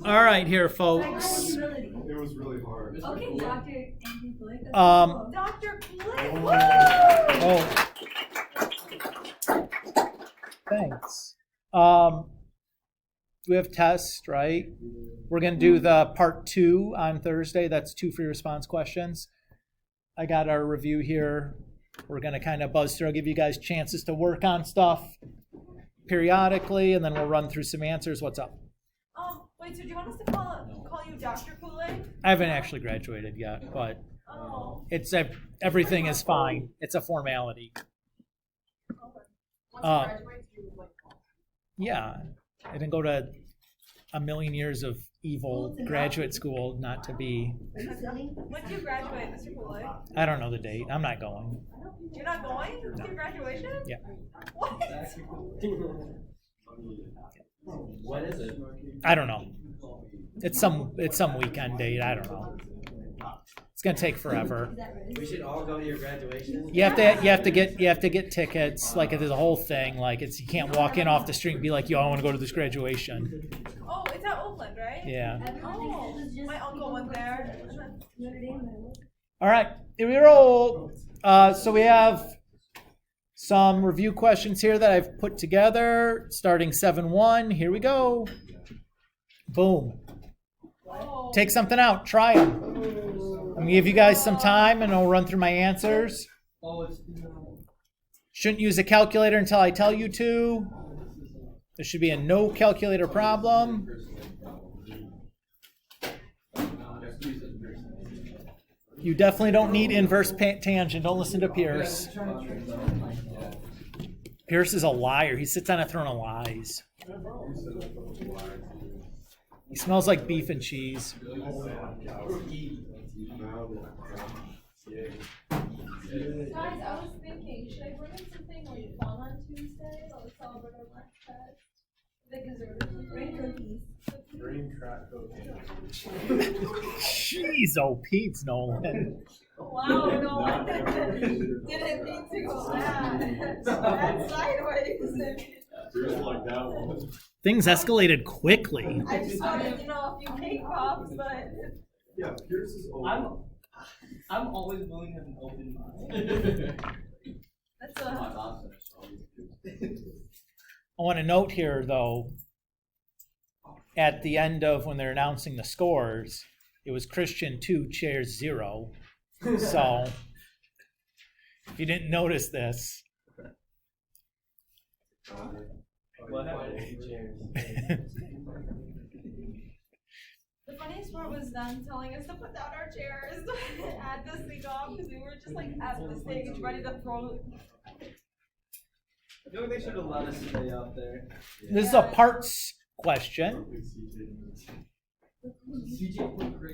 All right, here, folks. It was really hard. Okay, Dr. Andrew Blake. Dr. Blake. Oh, thanks. We have tests, right? We're going to do the part 2 on Thursday. That's 2 free response questions. I got our review here. We're going to kind of buzz through. I'll give you guys chances to work on stuff periodically, and then we'll run through some answers. What's up? Wait, so do you want us to call you Dr. Kool-Aid? I haven't actually graduated yet, but it's everything is fine. It's a formality. Yeah, I didn't go to a million years of evil graduate school not to be. When do you graduate, Mr. Kool-Aid? I don't know the date. I'm not going. You're not going to your graduation? Yeah. What? When is it? I don't know. It's some weekend date. I don't know. It's gonna take forever. We should all go to your graduation. You have to get tickets. Like there's a whole thing. Like you can't walk in off the street and be like, "Yo, I want to go to this graduation." Oh, it's at Oakland, right? Yeah. Oh, my uncle went there. All right, here we roll. So we have some review questions here that I've put together, starting 7-1. Here we go. Boom. Take something out. Try them. I'm going to give you guys some time, and I'll run through my answers. Shouldn't use a calculator until I tell you to. There should be a no calculator problem. You definitely don't need inverse tangent. Don't listen to Pierce. Pierce is a liar. He sits on a throne of lies. He smells like beef and cheese. Guys, I was thinking, should I bring in something like fun on Tuesday? I'll celebrate our last test. The dessert. Bring cookies. Green crack cocaine. Jeez, oh, Pete's Nolan. Wow, no one didn't mean to go that sideways. Just like that one. Things escalated quickly. I just wanted to know a few cake pops, but Yeah, Pierce is old. I'm always willing to have an open mind. that's I want to note here, though, at the end of when they're announcing the scores, it was Christian 2, Chairs 0. So, if you didn't notice this, What happened? the funniest part was them telling us to put down our chairs at the sing-off because we were just like at the stage ready to throw. I feel like they should have let us stay up there. this is a parts question,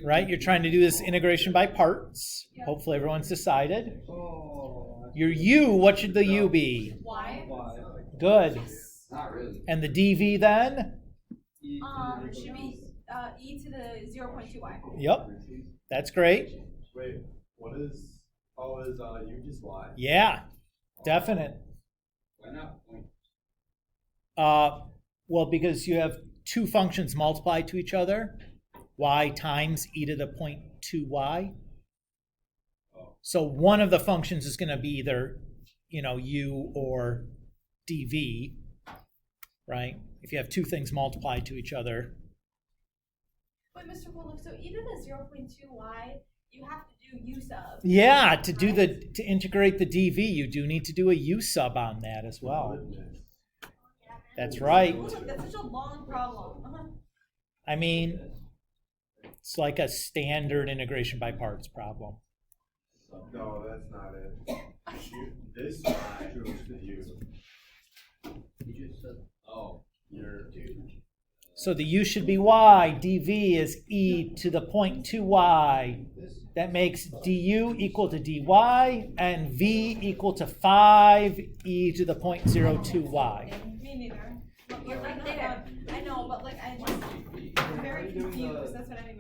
right? You're trying to do this integration by parts. Hopefully everyone's decided. Your U, what should the U be? Why? Good. Not really. And the dV then? It should be e to the 0.2y. Yep. That's great. Wait, what is? Oh, is U just Y? Yeah, definite. Why not? Well, because you have two functions multiplied to each other, y times e to the 0.2y. So one of the functions is going to be either, u or dv, right? If you have two things multiplied to each other. Wait, Mr. Bullock, so e to the 0.2y, you have to do u sub. Yeah, to integrate the dv, you do need to do a u sub on that as well. That's right. That's such a long problem. I mean, it's like a standard integration by parts problem. No, that's not it. This Y goes to U. Oh. You're So the u should be y, dv is e to the 0.2y. That makes du equal to dy, and v equal to 5 e to the 0.02y. Me neither. But you're right there. I know, but I'm very confused. That's what I mean.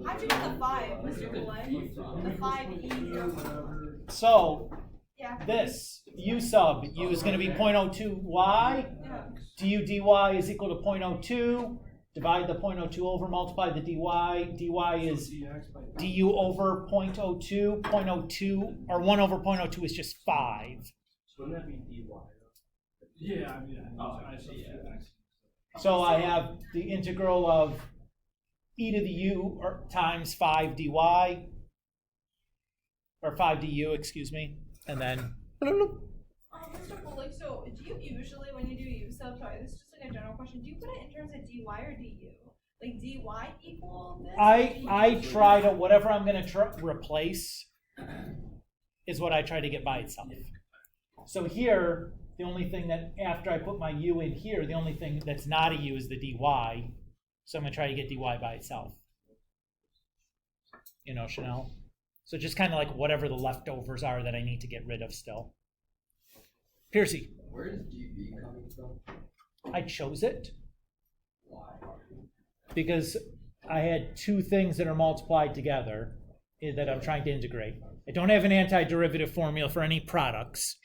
How'd you get the 5, Mr. Kool-Aid? The 5e. So Yeah. this u sub u is going to be 0.02y. Yeah. Du dy is equal to 0.02. divide the 0.02 over, multiply the dy. dy is du over 0.02. 0.02, or 1 over 0.02 is just 5. Wouldn't that be dy? Yeah, I mean, I see. So I have the integral of e to the u times 5 dy, or 5 du, excuse me, and then. Mr. Cole, like, so do you usually, when you do u sub, sorry, this is just like a general question, do you put it in terms of dy or du? Like dy equal this? I try to, whatever I'm going to replace is what I try to get by itself. So here, the only thing that, after I put my u in here, the only thing that's not a u is the dy. So I'm going to try to get dy by itself. You know, Chanel? So just kind of like whatever the leftovers are that I need to get rid of still. Piercy. Where is dv coming from? I chose it Why? because I had two things that are multiplied together that I'm trying to integrate. I don't have an antiderivative formula for any products.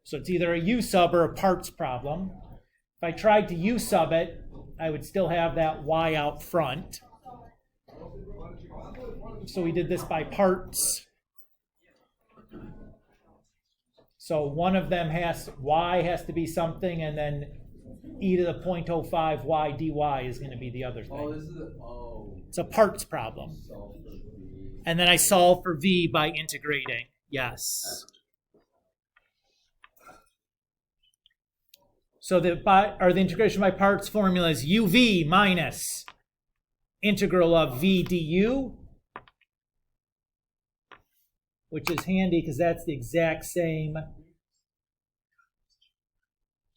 So it's either a u sub or a parts problem. If I tried to u sub it, I would still have that y out front. So we did this by parts. So one of them y has to be something, and then e to the 0.05 y dy is going to be the other thing. Oh, this is It's a parts problem. solve for v. And then I solve for v by integrating. Yes. So the integration by parts formula is uv minus integral of v du, which is handy because that's the exact same.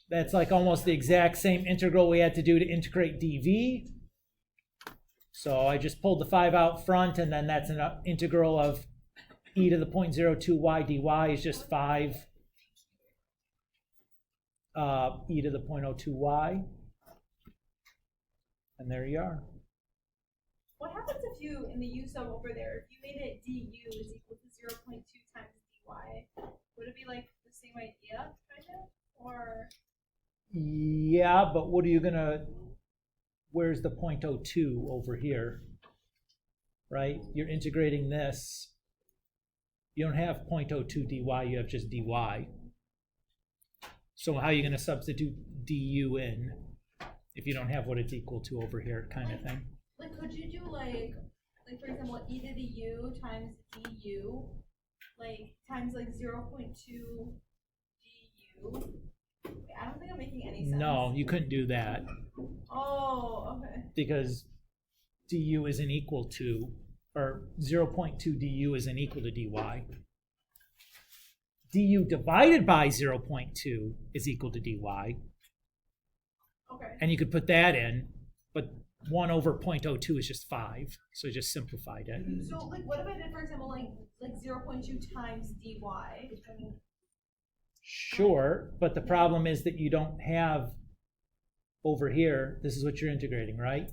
That's like almost the exact same integral we had to do to integrate dv. So I just pulled the 5 out front, and then that's an integral of e to the 0.02 y dy is just 5 e to the 0.02 y. And there you are. What happens if you, in the u sub over there, if you made it du is equal to 0.2 times dy, would it be like the same idea, kind of? Or? Yeah, but what are you gonna, where's the 0.02 over here? Right? You're integrating this. You don't have 0.02 dy, you have just dy. So how are you going to substitute du in if you don't have what it's equal to over here, kind of thing? Like, could you do like for example, e to the u times du, like times like 0.2 du? I don't think I'm making any sense. No, you couldn't do that Oh, okay. because du isn't equal to, or 0.2 du isn't equal to dy. Du divided by 0.2 is equal to dy. Okay. And you could put that in, but 1 over 0.02 is just 5. So I just simplified it. So like what if I did, for example, like 0.2 times dy? Sure, but the problem is that you don't have over here, this is what you're integrating, right?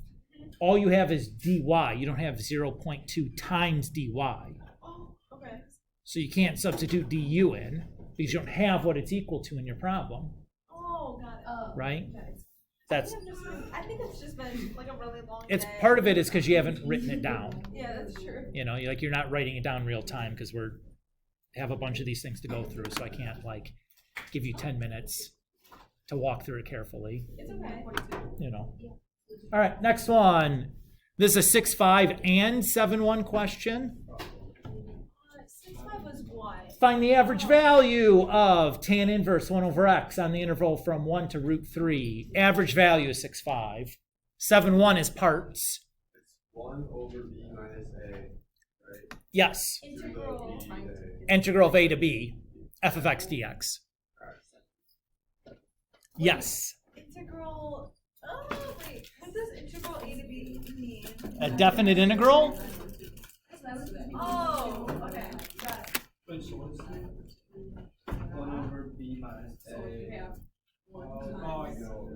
All you have is dy. You don't have 0.2 times dy. Oh, okay. So you can't substitute du in because you don't have what it's equal to in your problem, Oh, got it. right? Okay. That's, I think it's just been like a really long it's day. part of it is because you haven't written it down. Yeah, that's true. You know, you're not writing it down real time because have a bunch of these things to go through, so I can't like give you 10 minutes to walk through it carefully, It's okay. you know. All right, next one. This is a 6.5 and 7.1 question. 6.5 was what? Find the average value of tan inverse 1 over x on the interval from 1 to root 3. Average value is 6.5. 7.1 is parts. It's 1 over b minus a, right? Yes. Integral. Integral of a to b, f of x dx. Yes. Integral. Oh, wait. What does integral a to b mean? A definite integral? Oh, okay. Got it. Wait, so what's the 1 over b minus a? Oh, I know.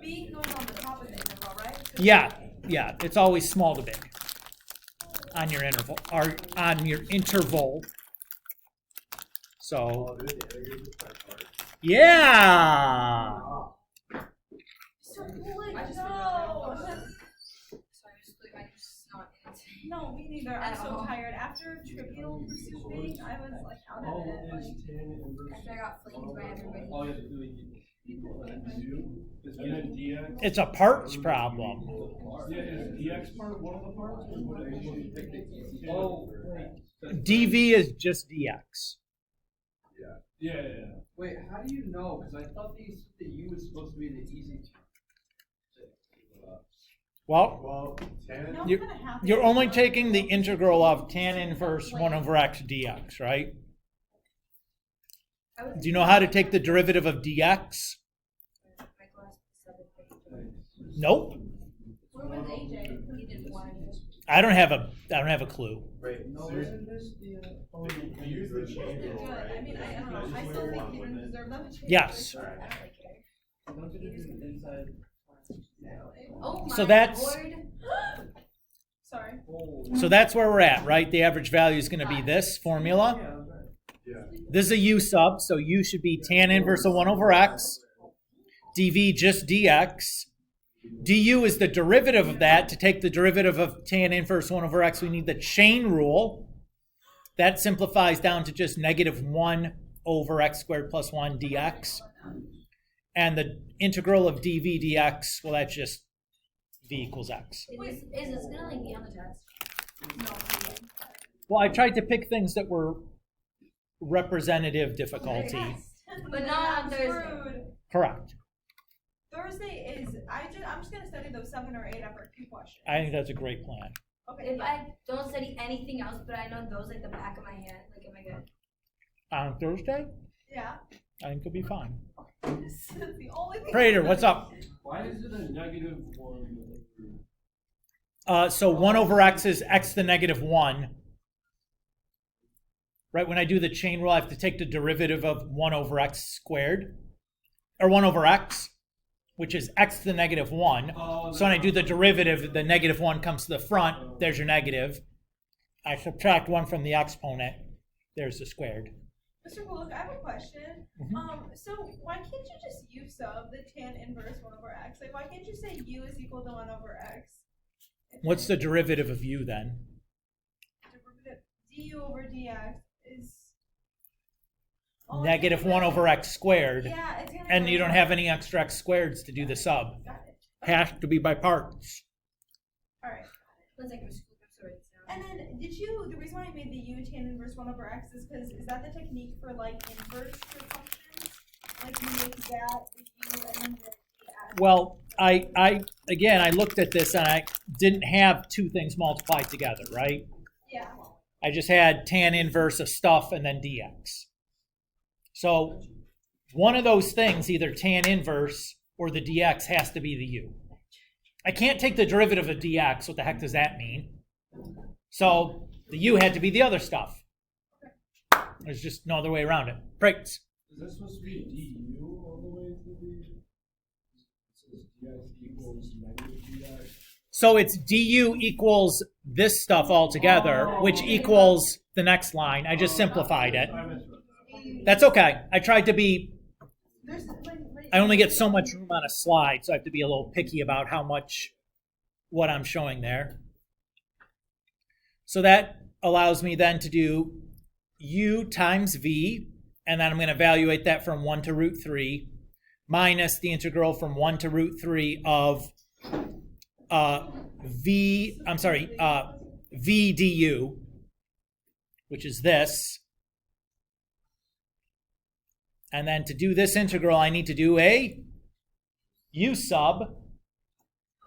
B goes on the top of the interval, right? Yeah, it's always small to big on your interval, or on your interval. So, Oh, there's the integrated by part. yeah. No, me neither. I'm so tired. After trivial pursuit, I was like out of it. Like, After I got flamed by everybody. All you have to do is is get dx. It's a parts problem. Yeah, is dx part one of the parts? Or what is it? Oh, wait. dv is just dx. Yeah. Wait, how do you know? Because I thought the U was supposed to be the easy term. Well, Well, tan. no, You- I'm kinda happy. you're only taking the integral of tan inverse 1 over x dx, right? Do you know how to take the derivative of dx? Nope. Where was AJ? He did one. I don't have a clue. Wait, No, so you're- isn't this the? you use the chain Good. rule, right? I mean, I don't know. I still think you didn't deserve that much. Yes. I don't really care. Don't you do the inside? Oh my So that's- lord. Sorry. So that's where we're at, right? The average value is going to be this formula. Yeah, that's right. Yeah. This is a u sub, so u should be tan inverse of 1 over x. dv just dx. du is the derivative of that. To take the derivative of tan inverse 1 over x, we need the chain rule. That simplifies down to just negative 1 over x squared plus 1 dx. And the integral of dv dx, well, that's just v equals x. Is this gonna like be on the test? Well, I tried to pick things that were representative difficulty. But not on I'm Thursday. screwed. Correct. Thursday is I'm just gonna study those 7 or 8 after 2 questions. I think that's a great plan. Okay. If I don't study anything else, but I know those like the back of my hand, like am I good? On Thursday, Yeah. I think it'll be fine. This is the only thing. Prater, what's up? Why is it a negative 1? So 1 over x is x to the negative 1. Right, when I do the chain rule, I have to take the derivative of 1 over x squared, or 1 over x, which is x to the negative 1. So when I do the derivative, the negative 1 comes to the front, there's your negative. I subtract 1 from the exponent, there's the squared. Mr. Bullock, I have a question. So why can't you just u sub the tan inverse 1 over x? Like, why can't you say u is equal to 1 over x? What's the derivative of u then? Derivative du over dx is oh, Negative it's 1 gonna- over x squared, Yeah, it's gonna. and go you don't down. have any extra x squareds to do the sub. Got it. Has to be by parts. All right. Let's like scoop up so it's And then, the reason why I made the u tan inverse 1 over x is because, is that the technique for like inverse for functions? Like you make that the u and then the add. Well, I looked at this and I didn't have two things multiplied together, right? Yeah. I just had tan inverse of stuff and then dx. So one of those things, either tan inverse or the dx, has to be the u. I can't take the derivative of dx. What the heck does that mean? So the u had to be the other stuff. There's just no other way around it. Breaks. Is this supposed to be du all the way to the? It says dx equals negative dx. So it's du equals this stuff altogether, which equals the next line. I just simplified it. I missed it. That's okay. I tried to be, There's I only get so much room on a slide, so I have to be a little picky about how much, what I'm showing there. So that allows me then to do u times v, and then I'm going to evaluate that from 1 to root 3, minus the integral from 1 to root 3 of v du, which is this. And then to do this integral, I need to do a u sub.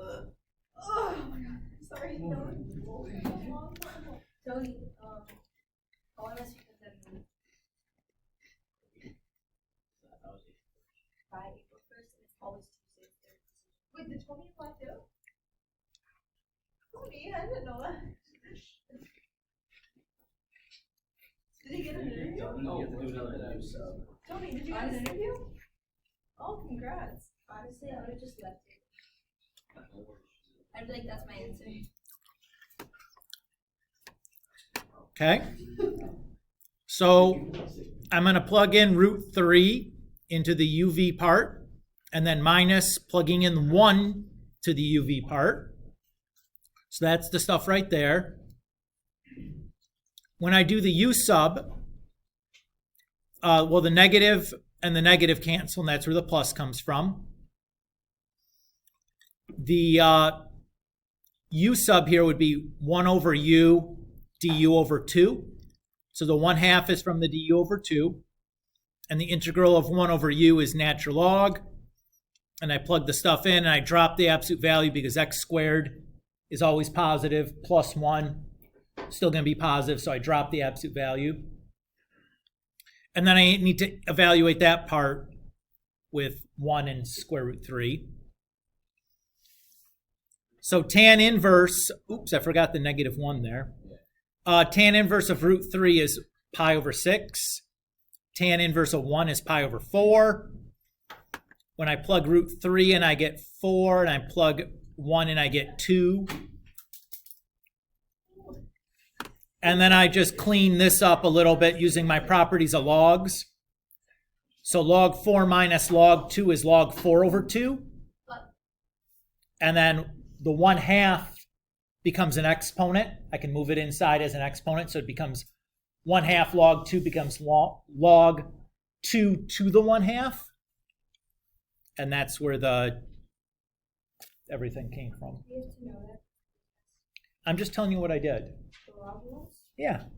Oh my god. Sorry. Tony, I want to ask you something. By April 1st, it's always Tuesday. Wait, did Tony apply too? Tony, I didn't know that. Did he get an interview? No, you have to do another U sub. Tony, did you get an interview? Oh, congrats. Honestly, I would have just left it. I'd be like, that's my answer. Okay. So I'm going to plug in root 3 into the uv part, and then minus plugging in 1 to the uv part. So that's the stuff right there. when I do the u sub, well, the negative and the negative cancel, and that's where the plus comes from. The u sub here would be 1 over u du over 2. So the 1/2 is from the du over 2. And the integral of 1 over u is natural log. And I plug the stuff in, and I drop the absolute value because x squared is always positive, plus 1, still going to be positive, so I drop the absolute value. And then I need to evaluate that part with 1 and square root 3. So tan inverse, oops, I forgot the negative 1 there. Tan inverse of root 3 is pi over 6. Tan inverse of 1 is pi over 4. When I plug root 3 in, I get 4, and I plug 1 in, I get 2. And then I just clean this up a little bit using my properties of logs. So log 4 minus log 2 is log 4 over 2. And then the 1/2 becomes an exponent. I can move it inside as an exponent, so it becomes 1/2 log 2 becomes log 2 to the 1/2. And that's where the everything came from. You have to know that. I'm just telling you what I did. The log rules? Yeah.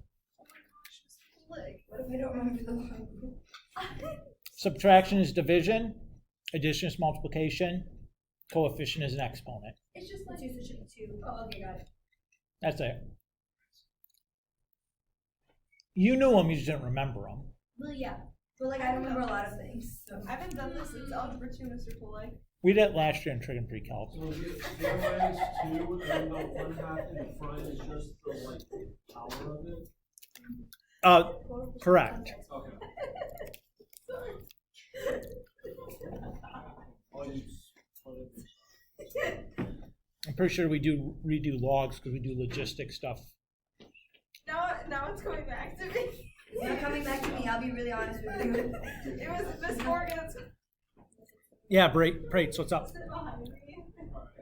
What if I don't remember the log rules? Subtraction is division. Addition is multiplication. Coefficient is an exponent. It's just like it should be 2. Oh, okay, got it. That's it. You knew them, you just didn't remember them. Well, yeah. But like, I remember a lot of things. So. I haven't done this since algebra 2, Mr. Pulai. We did it last year in trigonometry calc. So the minus 2 and the 1/2 in front is just the like power of it? Correct. Okay. I'll use I'm pretty sure we do redo logs because we do logistic stuff. Now it's coming back to me. It's not coming back to me, I'll be really honest with you. It was Miss Morgan's. Yeah, Prates, what's up? Behind me.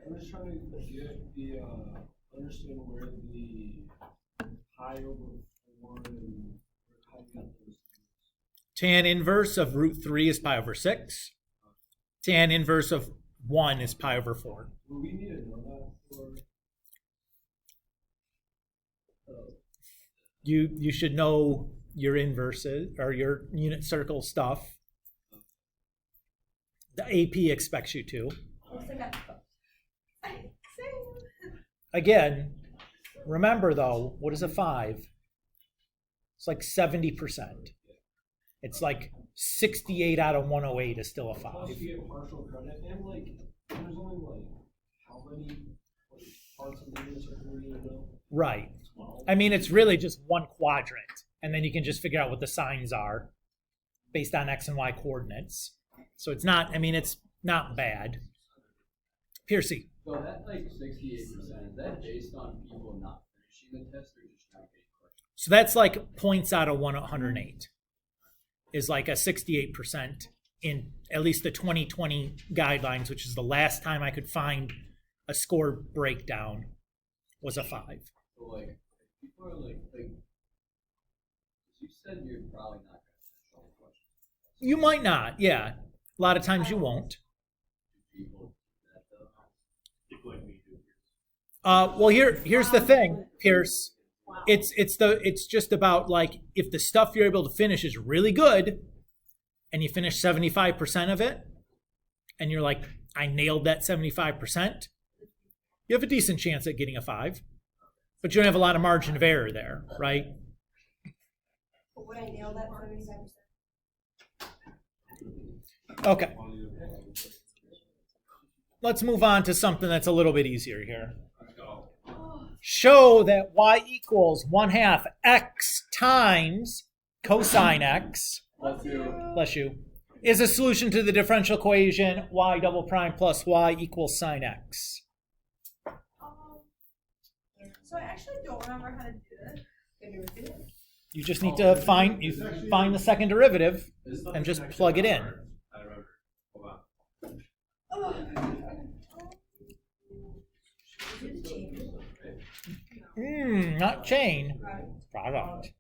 I'm just trying to get the understand where the pi over 4 and how you got those. Tan inverse of root 3 is pi over 6. Tan inverse of 1 is pi over 4. Well, we need to know that for. You should know your inverses or your unit circle stuff. The AP expects you to. Looks like Again, remember though, what is a 5? It's like 70%. It's like 68 out of 108 is still a 5. Plus you get partial credit, and like there's only like how many like, parts of the unit circle we need to know? Right. 12. I mean, it's really just one quadrant, and then you can just figure out what the signs are based on X and Y coordinates. So it's not, I mean, it's not bad. Piercy. So that like 68%, is that based on people not finishing the test or just not getting questions? So that's like points out of 108 is like a 68% in at least the 2020 guidelines, which is the last time I could find a score breakdown was a 5. So like, people are like, you said you're probably not going to finish all the questions. You might not, yeah. A lot of times you won't. People that like me do. Well, here's the thing, Pierce. It's just about like if the stuff you're able to finish is really good, and you finish 75% of it, and you're like, I nailed that 75%. You have a decent chance at getting a 5, but you don't have a lot of margin of error there, right? But would I nail that 77%? Okay. Let's move on to something that's a little bit easier here. Show that y equals 1/2 x times cosine x, bless you, is a solution to the differential equation y double prime plus y equals sine x. So I actually don't remember how to do this. You just need to find the second derivative and just plug it in. I remember. Hold on. Not chain, product.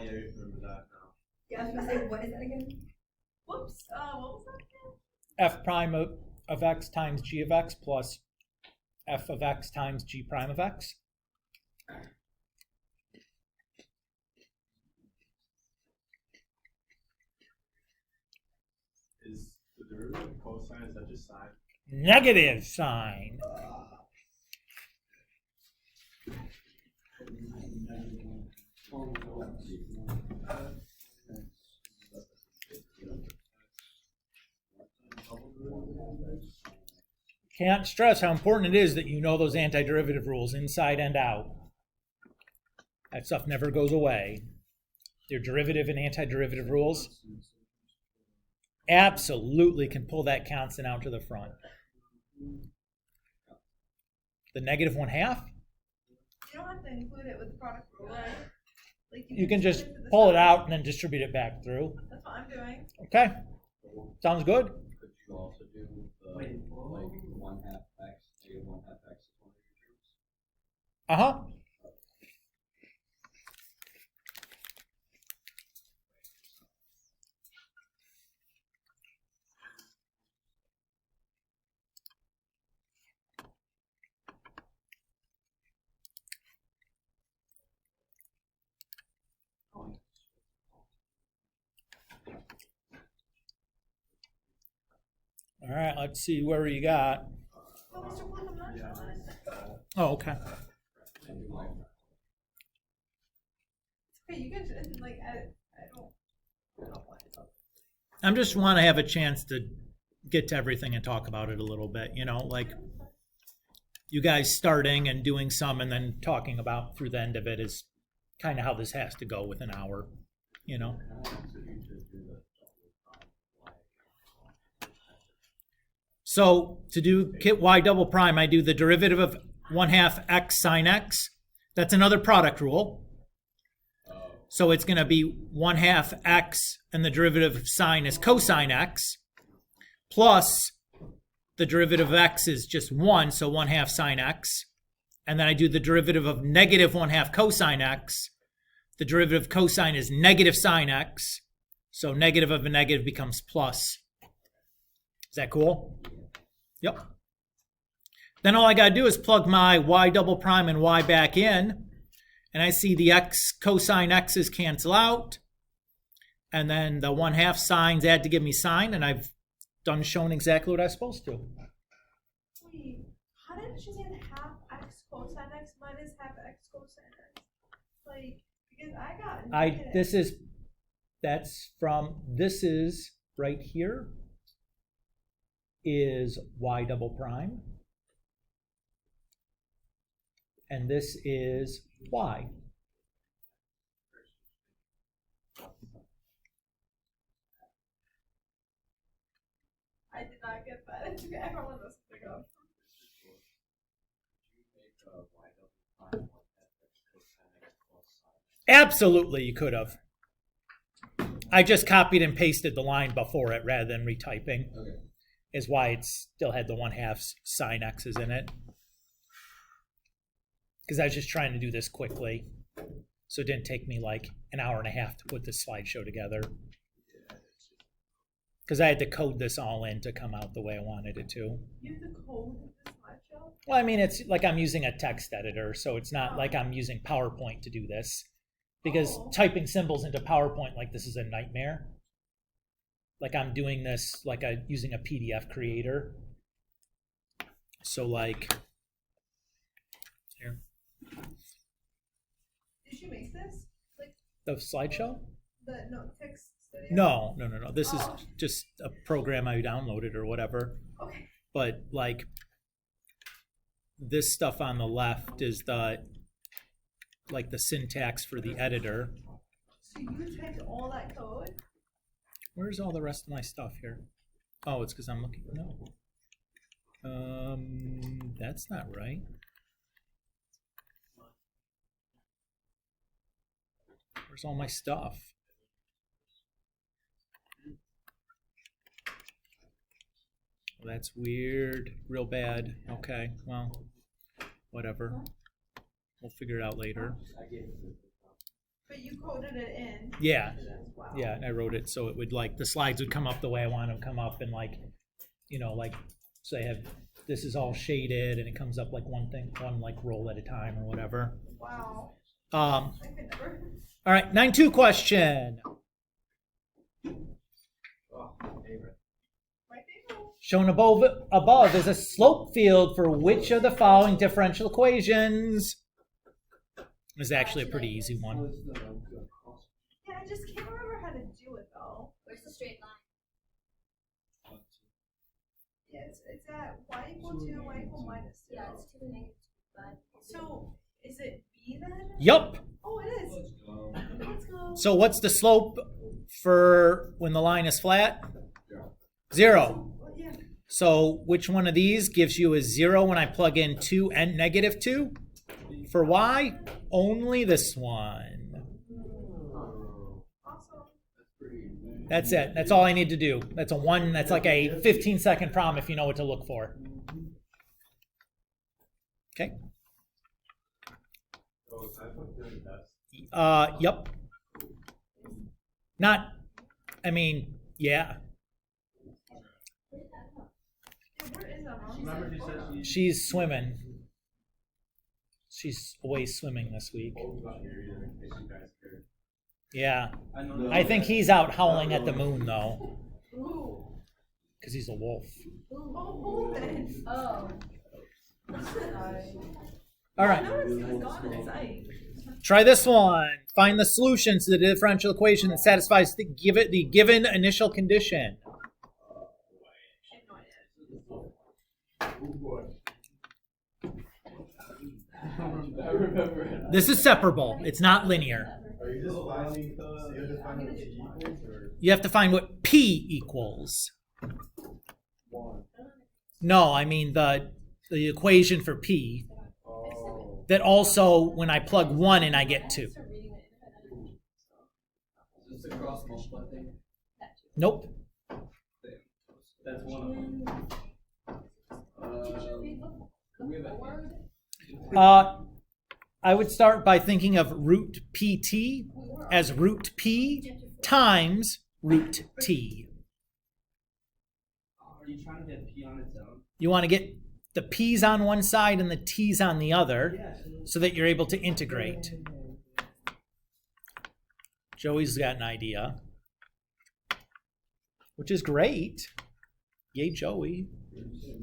yeah, you remember that now. Yeah, I was gonna say, what is that again? Whoops, what was that again? F prime of x times g of x plus f of x times g prime of x. Is the derivative of cosine, is that just sine? Negative sign. Can't stress how important it is that you know those antiderivative rules inside and out. That stuff never goes away. Your derivative and antiderivative rules absolutely can pull that constant out to the front. The negative 1/2? You don't have to include it with the product rule, right? Like You can just put it to the pull it side. out and then distribute it back through. That's what I'm doing. Okay, sounds good. Could you also do the, like, 1/2 x, negative 1/2 x is one of your terms? Uh-huh. All right, let's see where you got. Oh, Mr. Cliff, I'm not showing it. Oh, okay. Okay, you can like I don't want it. I'm just want to have a chance to get to everything and talk about it a little bit, you know, like you guys starting and doing some and then talking about through the end of it is kind of how this has to go with an hour, you know. So to do kit y double prime, I do the derivative of 1/2 x sine x. That's another product rule. So it's going to be 1/2 x, and the derivative of sine is cosine x, plus the derivative of x is just 1, so 1/2 sine x. And then I do the derivative of negative 1/2 cosine x. The derivative of cosine is negative sine x. So negative of a negative becomes plus. Is that cool? Yep. Then all I got to do is plug my y double prime and y back in. And I see the x cosine x's cancel out. And then the 1/2 sines add to give me sine. And I've done shown exactly what I was supposed to. Wait, how did she say 1/2 x cosine x minus 1/2 x cosine x? Like, because I got negative. This is right here is y double prime. And this is y. I did not get that. It took everyone else to pick up. Absolutely, you could have. I just copied and pasted the line before it rather than retyping. Okay. Is why it still had the 1/2 sine x's in it. Because I was just trying to do this quickly. So it didn't take me like an hour and a half to put this slideshow together. Because I had to code this all in to come out the way I wanted it to. You have the code of this slideshow? Well, I mean, it's like I'm using a text editor, so it's not like I'm using PowerPoint to do this. Because typing symbols into PowerPoint like this is a nightmare. Like I'm doing this like using a PDF creator. So like, here. Did you make this? Like The slideshow? the text studio? No. This is just a program I downloaded or whatever. Okay. But like this stuff on the left is the syntax for the editor. So you typed all that code? Where's all the rest of my stuff here? Oh, it's because I'm looking. No. That's not right. Where's all my stuff? Well, that's weird. Real bad. Okay, well, whatever. We'll figure it out later. But you coded it in. Yeah. Wow. Yeah, and I wrote it so it would like the slides would come up the way I want them to come up, and like, you know, like so I have this is all shaded and it comes up like one like roll at a time or whatever. Wow. I could never. All right, 9-2 question. My favorite. Shown above is a slope field for which of the following differential equations? This is actually a pretty easy one. Yeah, I just can't remember how to do it though. Where's the straight line? Yeah, it's at y equal 2, y equal minus 2. Yeah, it's 2 to the negative 2, but. So, is it b then? Yup. Oh, it is. Let's go. So what's the slope for when the line is flat? 0. Well, yeah. So which one of these gives you a 0 when I plug in 2 and negative 2? For y, only this one. Awesome. That's it. That's all I need to do. That's like a 15-second problem if you know what to look for. Okay. So is that what doing best? Yep. Not, I mean, yeah. Yeah, where is that? Remember she said she. She's swimming. She's away swimming this week. Hold on here, either, in case you guys care. Yeah. I know. I think he's out howling at the moon, though, Ooh. because he's a wolf. Oh, then. Oh. All right. Notice he was gone in sight. Try this one. Find the solutions to the differential equation that satisfies the given initial condition. I have no idea. Oh boy. I remember it. This is separable. It's not linear. Are you just finding so you're just finding what G equals or You have to find what P equals. 1? No, I mean the equation for P. Oh. That also, when I plug 1 in, I get 2. Is this a cross multiply thing? Nope. That's one of them. We have a I would start by thinking of root PT as root P times root T. Are you trying to get P on its own? You want to get the P's on one side and the T's on the other so that you're able to integrate. Joey's got an idea, which is great. Yay, Joey.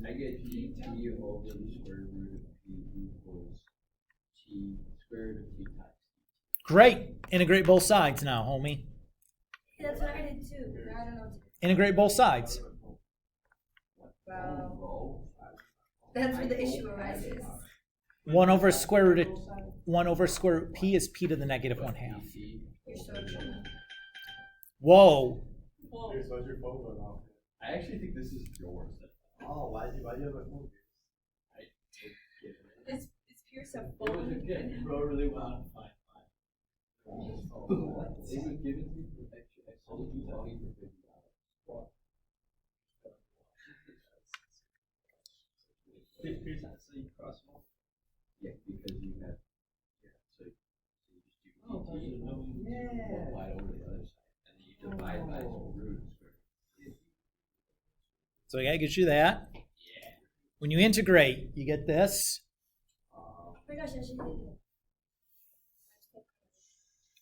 I get gt over the square root of p equals t square root of t times. Great. Integrate both sides now, homie. That's what I did too. I don't know what to do. Integrate both sides. Wow. That's where the issue arises. 1 over square root of 1 over square root P is P to the negative 1/2. You're so true. Whoa. Here's what's your phone going off? I actually think this is yours. Oh, why do you have a phone? It's Pierce a It was a gift. You wrote really well. Fine. It was given to me for extra. I sold you that for $50. Here's that, so you cross them. Yeah, because you have. Yeah, so you just do Oh, gt yeah. multiplied over the other side, and then you divide by the root of square. So I gotta get you that. When you integrate, you get this. Oh my gosh, I should do it.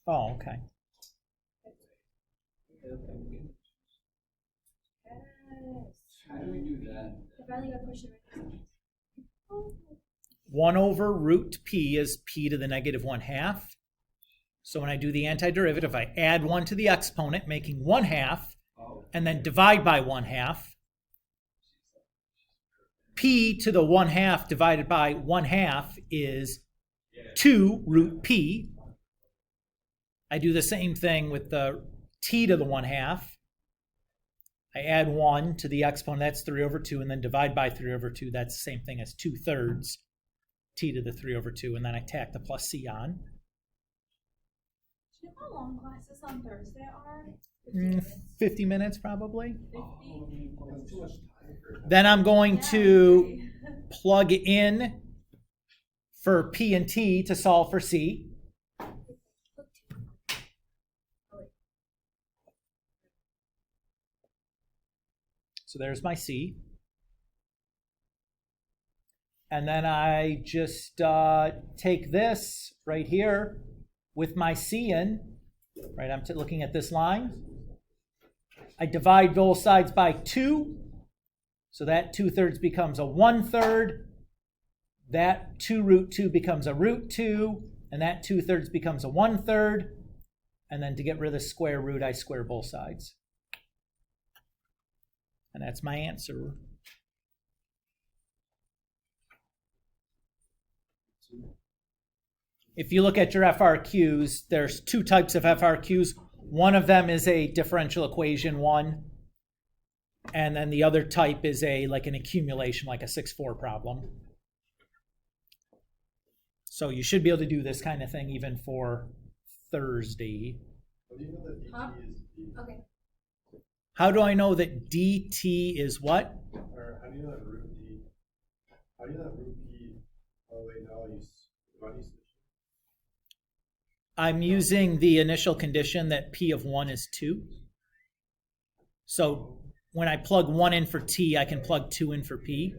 Oh, okay. How do we do that? I finally got pushed right. 1 over root P is P to the negative 1/2. So when I do the antiderivative, I add 1 to the exponent, making 1/2, and then divide by 1/2. P to the 1/2 divided by 1/2 is 2 root P. I do the same thing with the T to the 1/2. I add 1 to the exponent, that's 3 over 2, and then divide by 3 over 2, that's the same thing as 2/3 T to the 3 over 2, and then I tack the plus C on. Do you know how long classes on Thursday are? 50 minutes probably. 50? Then I'm going to plug in for P and T to solve for C. So there's my C. And then I just take this right here with my C in, right? I'm looking at this line. I divide both sides by 2. So that 2/3 becomes a 1/3. That 2 root 2 becomes a root 2. And that 2/3 becomes a 1/3. And then to get rid of the square root, I square both sides. And that's my answer. If you look at your FRQs, there's 2 types of FRQs. One of them is a differential equation 1. And then the other type is like an accumulation, like a 6-4 problem. So you should be able to do this kind of thing even for Thursday. What do you know that dt is d? Okay. How do I know that dt is what? Or how do you know that root d? How do you know that root p? Oh wait, no, why do you switch? I'm using the initial condition that p of 1 is 2. So when I plug 1 in for t, I can plug 2 in for p.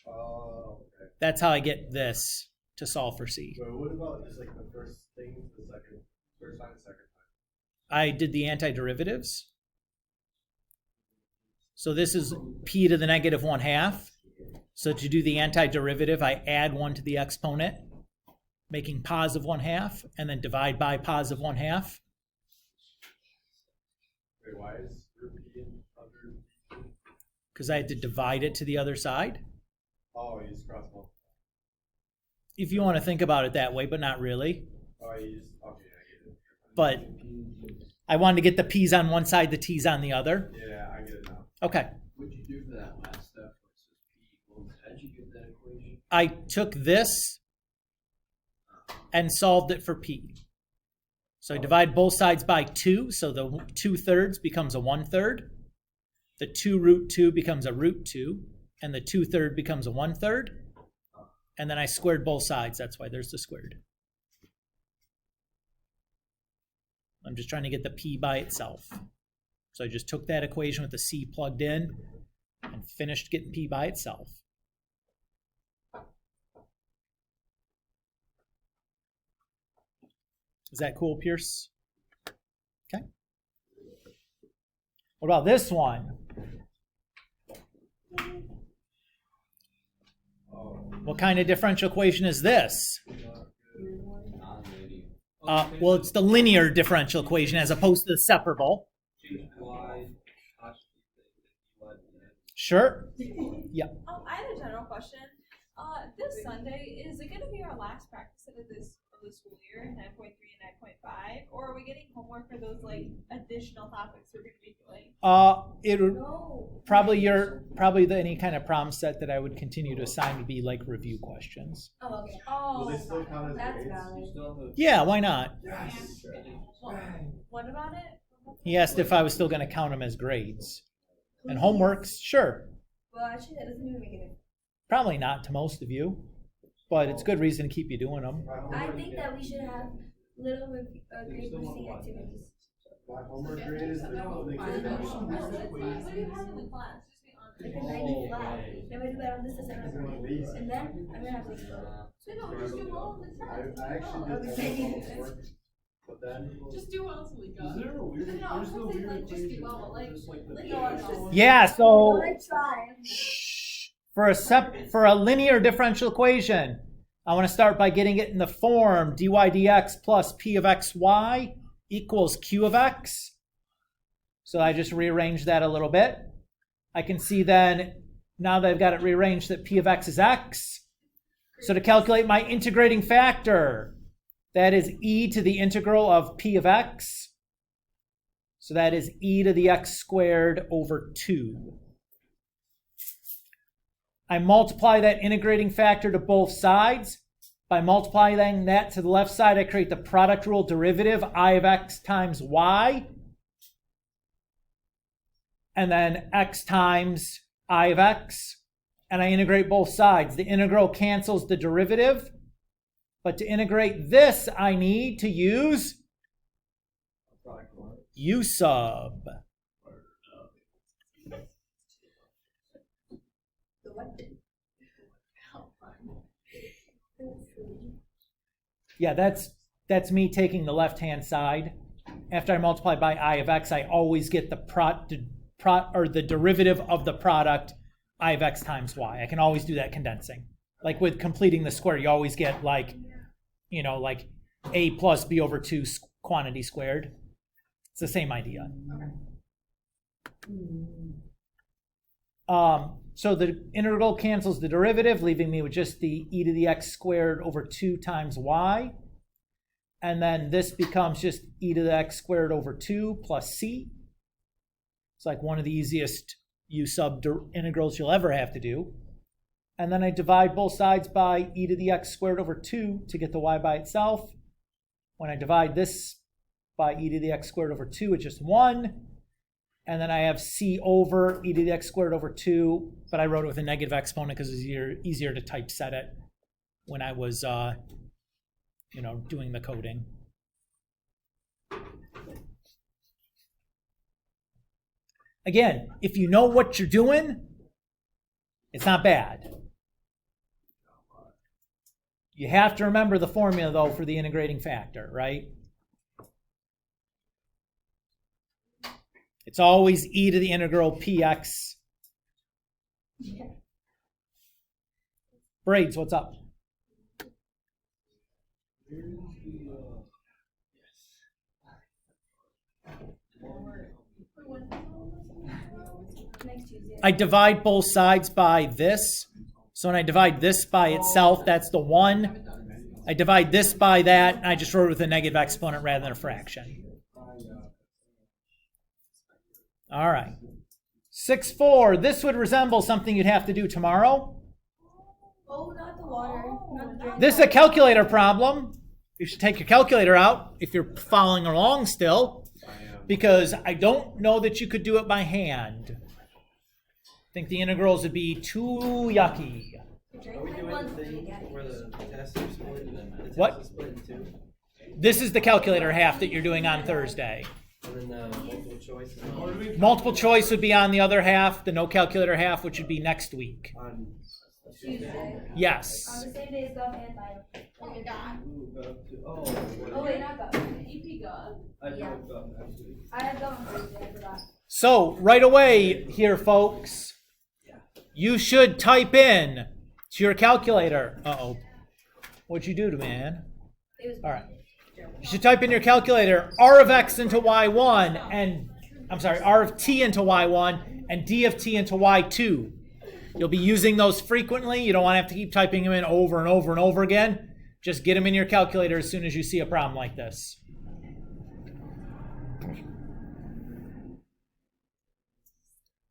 Oh, okay. That's how I get this to solve for c. But what about just like the first thing, the second, first time, second time? I did the antiderivatives. So this is p to the negative 1/2. So to do the antiderivative, I add 1 to the exponent, making positive 1/2, and then divide by positive 1/2. Wait, why is root p in under? Because I had to divide it to the other side. Oh, you just cross multiply. If you want to think about it that way, but not really. Oh, you just, okay, I get it. But I wanted to get the p's on one side, the t's on the other. Yeah, I get it now. Okay. What'd you do for that last step? Where it says P equals, how'd you get that equation? I took this and solved it for p. So I divide both sides by 2, so the 2/3 becomes a 1/3. The 2 root 2 becomes a root 2, and the 2/3 becomes a 1/3. And then I squared both sides. That's why there's the squared. I'm just trying to get the p by itself. So I just took that equation with the c plugged in and finished getting p by itself. Is that cool, Pierce? Okay. What about this one? What kind of differential equation is this? Well, it's the linear differential equation as opposed to the separable. Sure. Yep. I have a general question. This Sunday, is it going to be our last practice of this school year, 9.3 and 9.5, or are we getting homework for those like additional topics we're going to be doing? It would probably any kind of problem set that I would continue to assign would be like review questions. Oh, okay. Will they still count as That's grades? valid. Yeah, why not? Yes. What about it? He asked if I was still going to count them as grades. And homeworks, sure. Well, actually, that doesn't even make it. Probably not to most of you, but it's good reason to keep you doing them. I think that we should have little grade boosting activities. My homework grade is the only grade that What do you have in the class? Just be honest. Because I do flat. Then we do that on this assignment. And then I'm gonna have like No, just do well on the test. I actually did some homework, but then. Just do well so we Is got. there a weird, No, I there's no would say, weird like, just do equation, well, like, just like the. like, no, it's just- Yeah, so I try. for a linear differential equation, I want to start by getting it in the form dy dx plus p of xy equals q of x. So I just rearrange that a little bit. I can see then, now that I've got it rearranged, that p of x is x. So to calculate my integrating factor, that is e to the integral of p of x. So that is e to the x squared over 2. I multiply that integrating factor to both sides. By multiplying that to the left side, I create the product rule derivative, I of x times y. And then x times I of x. And I integrate both sides. The integral cancels the derivative. But to integrate this, I need to use u sub. Yeah, that's me taking the left-hand side. After I multiply by I of x, I always get the derivative of the product I of x times y. I can always do that condensing. Like with completing the square, you always get like a plus b over 2 quantity squared. It's the same idea. So the integral cancels the derivative, leaving me with just the e to the x squared over 2 times y. And then this becomes just e to the x squared over 2 plus c. It's like one of the easiest u sub integrals you'll ever have to do. And then I divide both sides by e to the x squared over 2 to get the y by itself. When I divide this by e to the x squared over 2, it's just 1. And then I have c over e to the x squared over 2, but I wrote it with a negative exponent because it's easier to typeset it when I was doing the coding. Again, if you know what you're doing, it's not bad. You have to remember the formula, though, for the integrating factor, right? It's always e to the integral px. Braids, what's up? I divide both sides by this. So when I divide this by itself, that's the 1. I divide this by that, and I just wrote it with a negative exponent rather than a fraction. All right. 6-4. This would resemble something you'd have to do tomorrow. Oh, not the water. Not the drink. This is a calculator problem. You should take your calculator out if you're following along still, because I don't know that you could do it by hand. I think the integrals would be too yucky. Are we doing the thing where the tests are split? What? Is split in two? This is the calculator half that you're doing on Thursday. And then multiple choice is on, Multiple choice would be on the other half, the no calculator half, which would be next week. on Tuesday. Yes. On the same day as Gov and Bio. Oh my God. Oh, Oh wait, not Gov. EP Gov. I Yeah. know Gov actually. I have Gov on Thursday. I forgot. So right away here, folks, you should type in to your calculator. Uh-oh. What'd you do to me, man? It was All right. You should type in your calculator r of x into y1 and, r of t into y1 and d of t into y2. You'll be using those frequently. You don't want to have to keep typing them in over and over and over again. Just get them in your calculator as soon as you see a problem like this.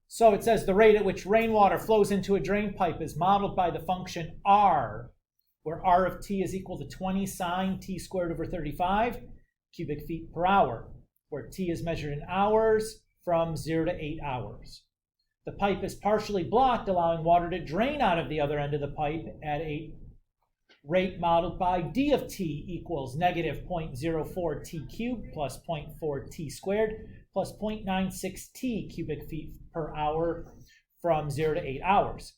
So it says the rate at which rainwater flows into a drain pipe is modeled by the function r, where r of t is equal to 20 sine t squared over 35 cubic feet per hour, where t is measured in hours from 0 to 8 hours. The pipe is partially blocked, allowing water to drain out of the other end of the pipe at a rate modeled by d of t equals negative 0.04 t cubed plus 0.4 t squared plus 0.96 t cubic feet per hour from 0 to 8 hours.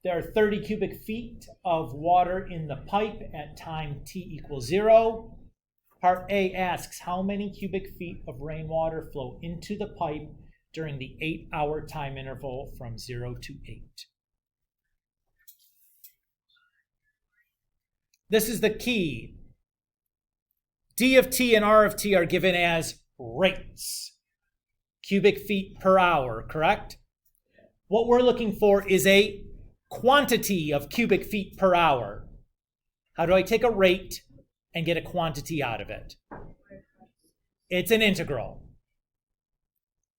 There are 30 cubic feet of water in the pipe at time t equals 0. Part A asks how many cubic feet of rainwater flow into the pipe during the 8-hour time interval from 0 to 8. This is the key. D of t and R of t are given as rates. Cubic feet per hour, correct? What we're looking for is a quantity of cubic feet per hour. How do I take a rate and get a quantity out of it? It's an integral.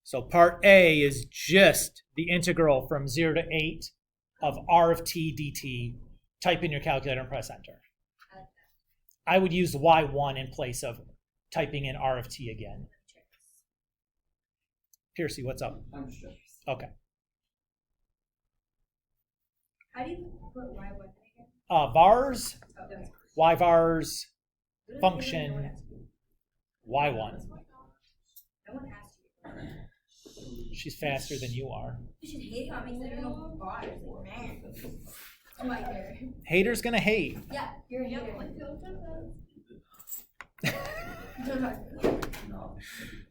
So part A is just the integral from 0 to 8 of r of t dt. Type in your calculator and press enter. I would use y1 in place of typing in r of t again. Piercy, what's up? I'm just checking. Okay. How do you put Y1 again? Vars, Oh, that's y vars, function y1. No one asked you. She's faster than you are. You should hate on me because I don't know bars. Like, man. Oh my God. Hater's gonna hate. Yeah, you're a hater. No.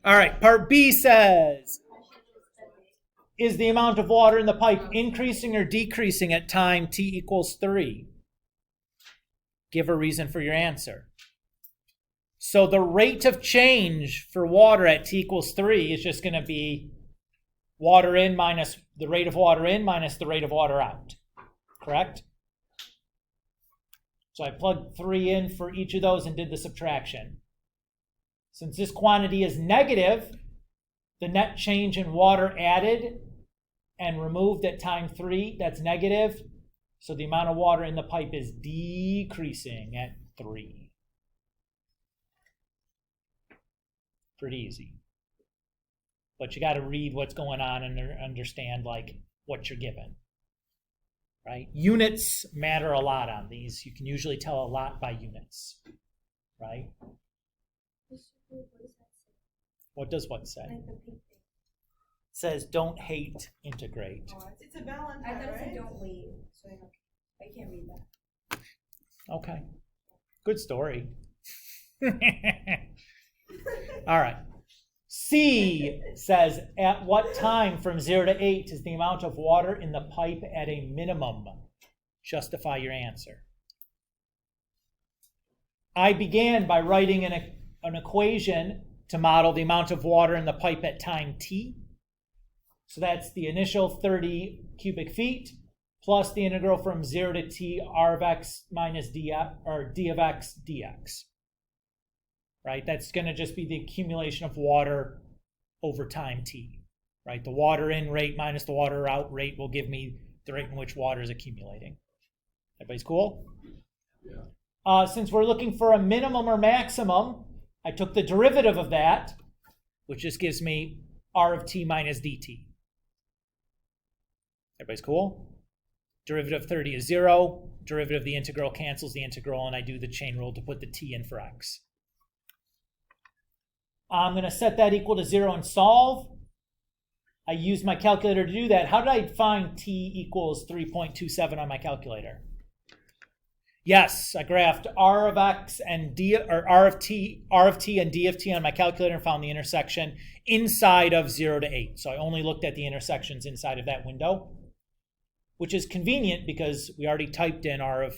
All right, part B says, is the amount of water in the pipe increasing or decreasing at time t equals 3? Give a reason for your answer. So the rate of change for water at t equals 3 is just going to be water in minus the rate of water in minus the rate of water out. Correct? So I plugged 3 in for each of those and did the subtraction. Since this quantity is negative, the net change in water added and removed at time 3, that's negative. So the amount of water in the pipe is decreasing at 3. Pretty easy. But you got to read what's going on and understand like what you're given. Right? Units matter a lot on these. You can usually tell a lot by units. Right? What does what say? It says don't hate, integrate. It's a Valentine, I thought it said right? don't wait, so I can't read that. Okay. Good story. All right. C says, at what time from 0 to 8 is the amount of water in the pipe at a minimum? Justify your answer. I began by writing an equation to model the amount of water in the pipe at time t. So that's the initial 30 cubic feet plus the integral from 0 to t r of x minus d of x dx. Right? That's going to just be the accumulation of water over time t. Right? The water in rate minus the water out rate will give me the rate in which water is accumulating. Everybody's cool? Yeah. Since we're looking for a minimum or maximum, I took the derivative of that, which just gives me r of t minus dt. Everybody's cool? Derivative of 30 is 0. Derivative of the integral cancels the integral, and I do the chain rule to put the t in for x. I'm going to set that equal to 0 and solve. I used my calculator to do that. How did I find t equals 3.27 on my calculator? Yes, I graphed r of x and d, or r of t and d of t on my calculator and found the intersection inside of 0 to 8. So I only looked at the intersections inside of that window, which is convenient because we already typed in r of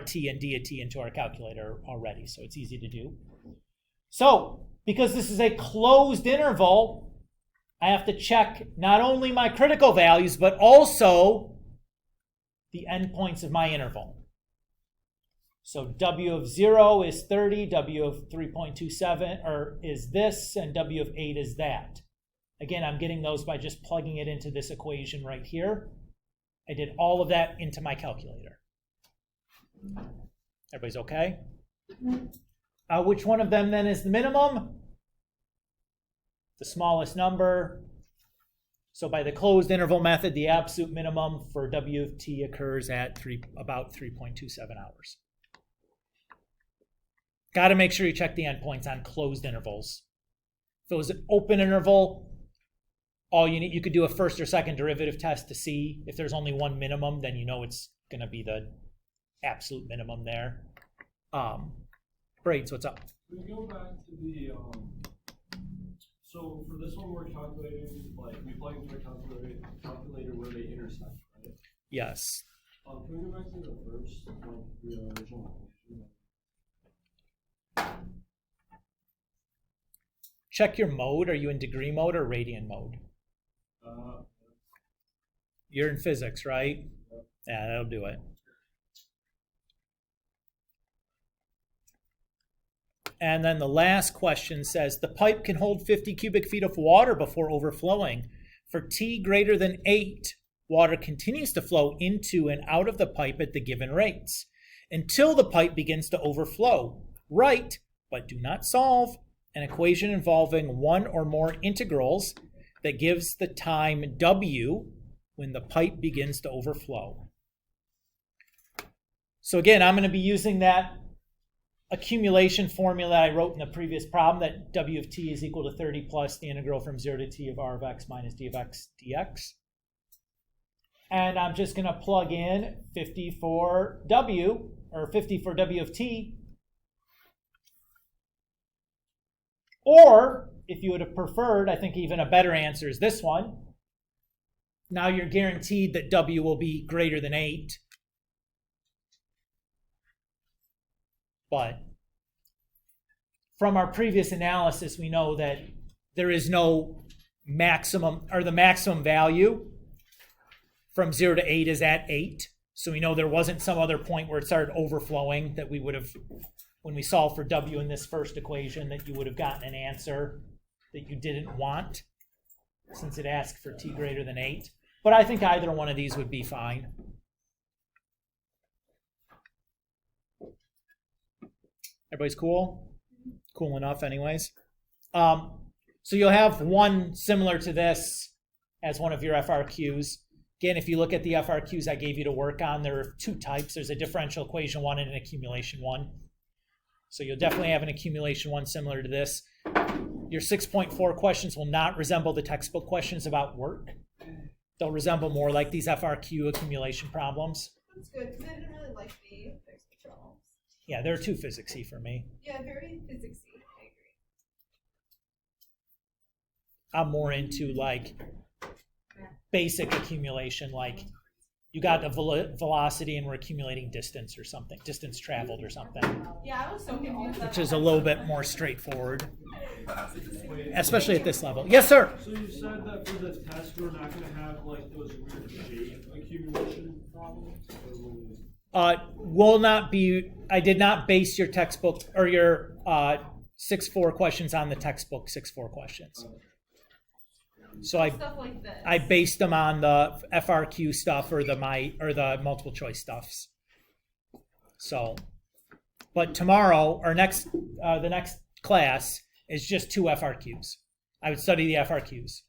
t and d of t into our calculator already, so it's easy to do. So, because this is a closed interval, I have to check not only my critical values, but also the endpoints of my interval. So W of 0 is 30, W of 3.27 or is this, and W of 8 is that. Again, I'm getting those by just plugging it into this equation right here. I did all of that into my calculator. Everybody's okay? Which one of them then is the minimum? The smallest number. So by the closed interval method, the absolute minimum for W of t occurs at about 3.27 hours. Got to make sure you check the endpoints on closed intervals. If it was an open interval, all you need, you could do a first or second derivative test to see if there's only one minimum, then you know it's going to be the absolute minimum there. Braids, what's up? Can we go back to the, so for this one, we're calculating, like, we plug into a calculator where they intersect, right? Yes. Can we go back to the first, like, the original equation? Check your mode. Are you in degree mode or radian mode? You're in physics, right? Yeah, that'll do it. And then the last question says, the pipe can hold 50 cubic feet of water before overflowing. For t greater than 8, water continues to flow into and out of the pipe at the given rates until the pipe begins to overflow. Write, but do not solve, an equation involving one or more integrals that gives the time w when the pipe begins to overflow. So again, I'm going to be using that accumulation formula that I wrote in the previous problem, that w of t is equal to 30 plus the integral from 0 to t of r of x minus d of x dx. And I'm just going to plug in 50 for w, or 50 for w of t, Or, if you would have preferred, I think even a better answer is this one. Now you're guaranteed that W will be greater than 8. But from our previous analysis, we know that there is no maximum, or the maximum value from 0 to 8 is at 8. So we know there wasn't some other point where it started overflowing that we would have, when we solved for W in this first equation, that you would have gotten an answer that you didn't want, since it asked for t greater than 8. But I think either one of these would be fine. Everybody's cool? Cool enough anyways. So you'll have one similar to this as one of your FRQs. Again, if you look at the FRQs I gave you to work on, there are 2 types. There's a differential equation one and an accumulation one. So you'll definitely have an accumulation one similar to this. Your 6.4 questions will not resemble the textbook questions about work. They'll resemble more like these FRQ accumulation problems. That's good, because I didn't really like the fixed problems. Yeah, they're too physicsy for me. Yeah, very physicsy. I agree. I'm more into like basic accumulation, like you got the velocity and we're accumulating distance or something, distance traveled or something, Yeah, I was so confused. which is a little bit more straightforward, especially at this level. Yes, sir. So you said that for the test, we're not gonna have like those weird shape accumulation problems? Or will we- Will not be, I did not base your textbook or your 6.4 questions on the textbook 6.4 questions. So Stuff like this. I based them on the FRQ stuff or the multiple choice stuffs. So, but tomorrow or the next class is just 2 FRQs. I would study the FRQs.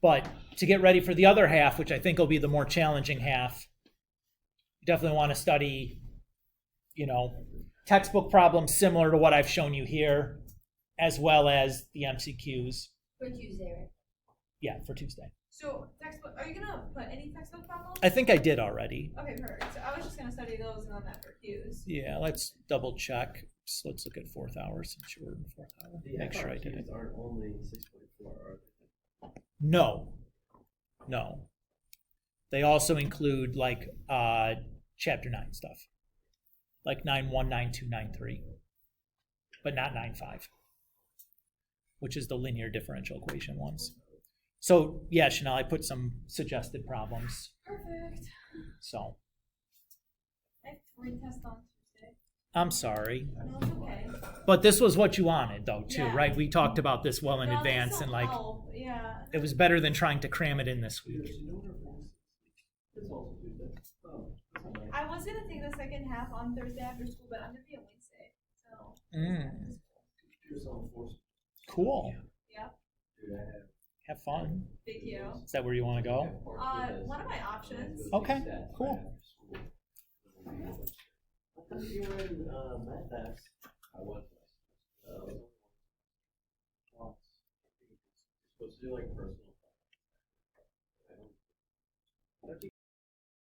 But to get ready for the other half, which I think will be the more challenging half, you definitely want to study, textbook problems similar to what I've shown you here, as well as the MCQs. For Tuesday, right? Yeah, for Tuesday. So, textbook, are you going to put any textbook problems? I think I did already. Okay, perfect. So I was just going to study those and then that for Qs. Yeah, let's double check. So let's look at 4th hour since you were in the 4th hour. Make sure I did it. Aren't only 6.4, are they? No. They also include like chapter 9 stuff. Like 9.1, 9.2, 9.3. But not 9.5. Which is the linear differential equation ones. So yeah, Chanel, I put some suggested problems. Perfect. So I have 3 tests on Tuesday. I'm sorry. No, it's okay. But this was what you wanted though, too, Yeah. right? We talked about this well in No, advance this and will like help. Yeah. it was better than trying to cram it in this week. It's also Tuesday. Oh, that's not nice. I was going to take the second half on Thursday after school, but I'm going to be on Wednesday. So. Yourself forced. Cool. Yeah. Dude, I Have fun. Thank you. Is that where you want to go? One of my options. Okay, cool. I thought you were in math class. I was. Supposed to do like personal.